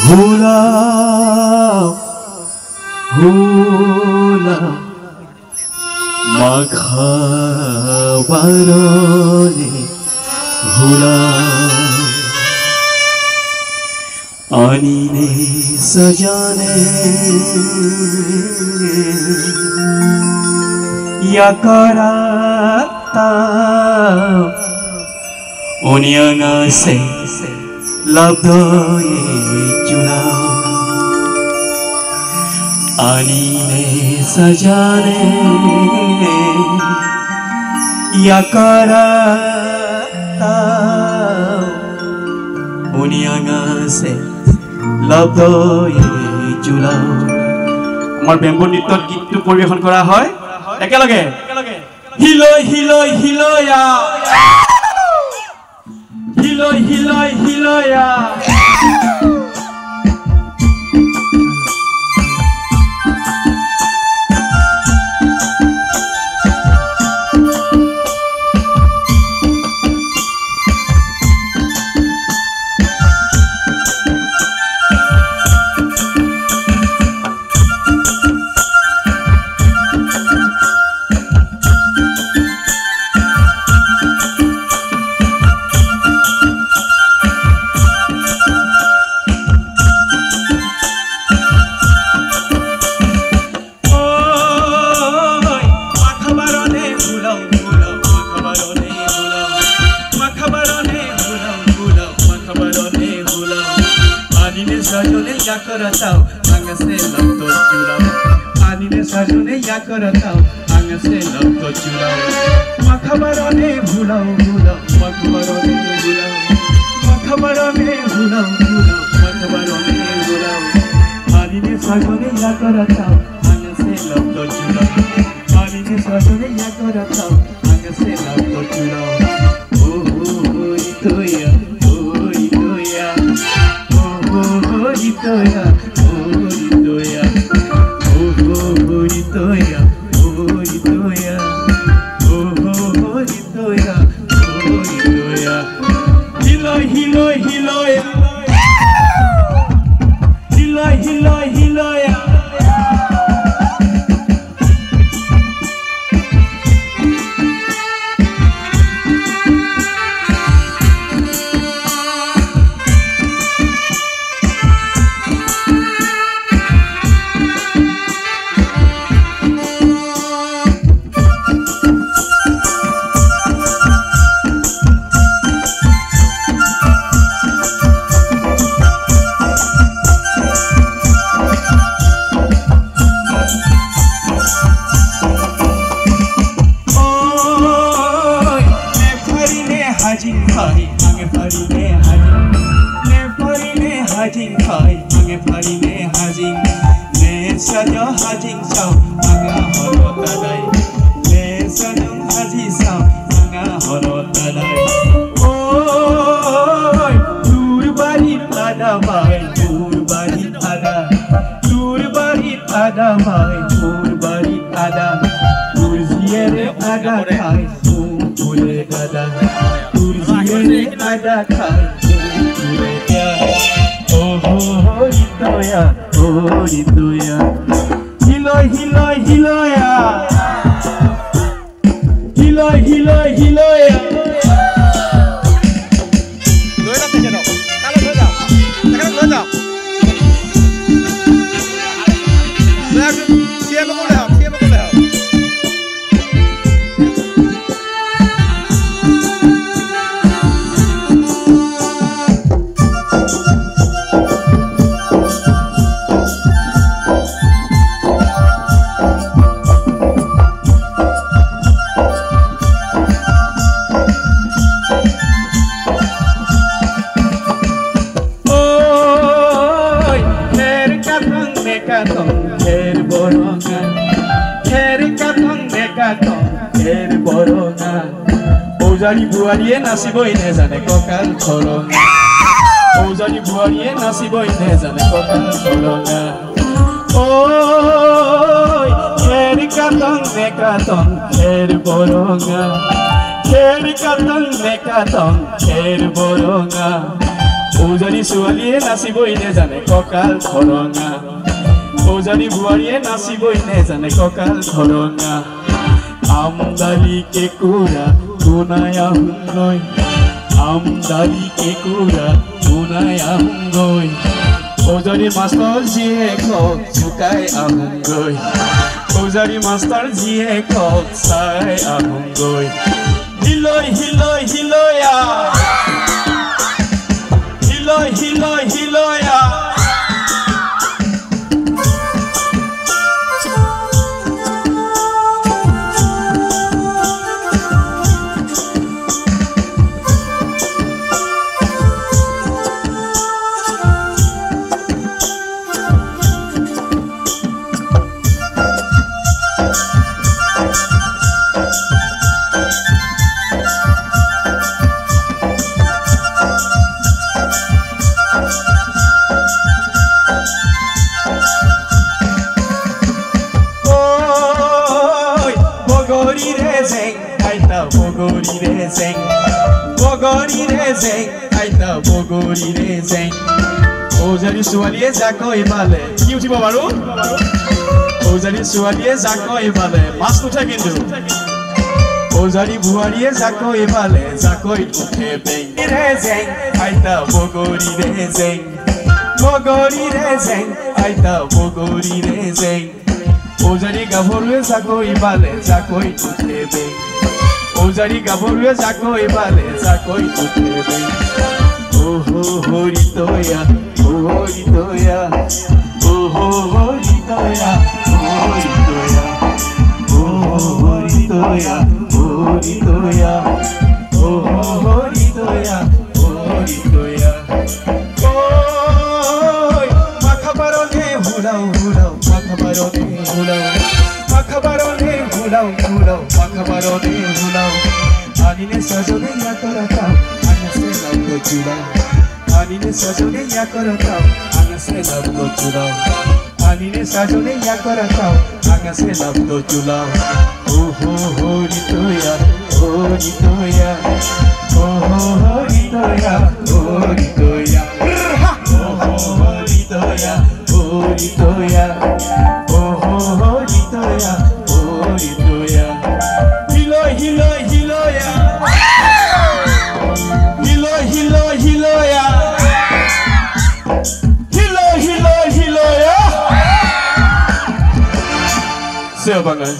Hula, hula, makhabarone hula, anine sajane yakarata onyanga se labdoye chuna anine sajane yakarata onyanga se labdoye chuna আমার bamboo নৃত্যত গীতটো পৰিবেশন কৰা হয় একেলগে হিলয় হিলয় হিলয়া হিলয় হিলয় হিলয়া yakarataw angase lapto chulaw anine sajone yakarataw angase lapto chulaw makhabarone bhulaw bhulaw makhabarone bhulaw makhabarone bhulaw bhulaw makhabarone bhulaw anine sajone yakarataw angase lapto chulaw anine sajone yakarataw angase lapto chulaw oh itoya Itoya, oh Itoya, oh Itoya, oh Itoya, oh Itoya, oh Itoya. Hiloy, hiloy, hiloy, hiloy, hiloy, hiloy. Hajing khai ange parine hajing ne sajo hajing sao anga holo tadai ne sajo haji sao anga holo tadai oi dur bari ada mai dur bari ada mai dur bari ada kursiere ada khai pule ada kursiere ada khai pule oh Itoya, oh Itoya, hiloy hiloy hiloya, hiloy hiloy hiloya. Lối ra tiền đâu? Ta lên lối nào? Ta lên lối nào? Ra chia mà không được, chia mà không được. Ozari buariye nasibo inezane kokal tholonga Ozari buariye nasibo inezane kokal tholonga Oi kheri katong mekatong kheri boronga kheri katong mekatong kheri boronga উজানি ছোৱালীয়ে নাচিবই নেজানে কঁকাল খৰঙা উজানি বোৱাৰীয়ে নাচিবই নেজানে কঁকাল খৰঙা আমদালি কেঁকুৰা কোনাই আহোঁগৈ আমদালি কেঁকুৰা কোনাই আহোঁগৈ উজানি master জীয়েকক জোকাই আহোঁগৈ উজানি মাষ্টৰ জীয়েকক চাই আহোঁগৈ হিলৈ হিলৈ হিলৈয়া হিলৈ হিলৈ হিলৈয়া উজানি ছোৱালীয়ে জাকৈ বালে কি উঠিব বাৰু উজানি ছোৱালীয়ে জাকৈ বালে মাছ নুঠে কিন্তু উজানি বোৱাৰীয়ে জাকৈ বালে জাকৈত উঠে বেং ৰে জেং আইতা বগৰী ৰে জেং বগৰী ৰে জেং আইতা বগৰী ৰে জেং উজানি গাভৰুৱে জাকৈ বালে জাকৈত উঠে বেং উজানি গাভৰুৱে জাকৈ বালে জাকৈত উঠে বেং ওহো হৰিতয়া হৰিতয়া ওহো হৰিতয়া হৰিতয়া ওহো হৰিতয়া হৰিতয়া ওহো হৰিতয়া হৰিতয়া ঐ মাখাবাৰনে হুলাও হুলাও মাখাবাৰনে হুলাও মাখাবাৰনে হুলাও হুলাও মাখাবাৰনে হুলাও আনিনে সজনে ইয়া করতাম আনসে লব চুলা আনিনে সজনে ইয়া করতাম আনসে লব চুলা আনিনে সজনে ইয়া করতাম আনসে লব চুলা ওহো হরিতয়া হরিতয়া ওহো হরিতয়া হরিতয়া ওহো হরিতয়া হরিতয়া ওহো হরিতয়া হরিতয়া হিলৈ হিলৈ হিলৈয়া হিলৈ হিলৈ হিলৈয়া হিলৈ হিলৈ হিলৈয়া Siapa kan?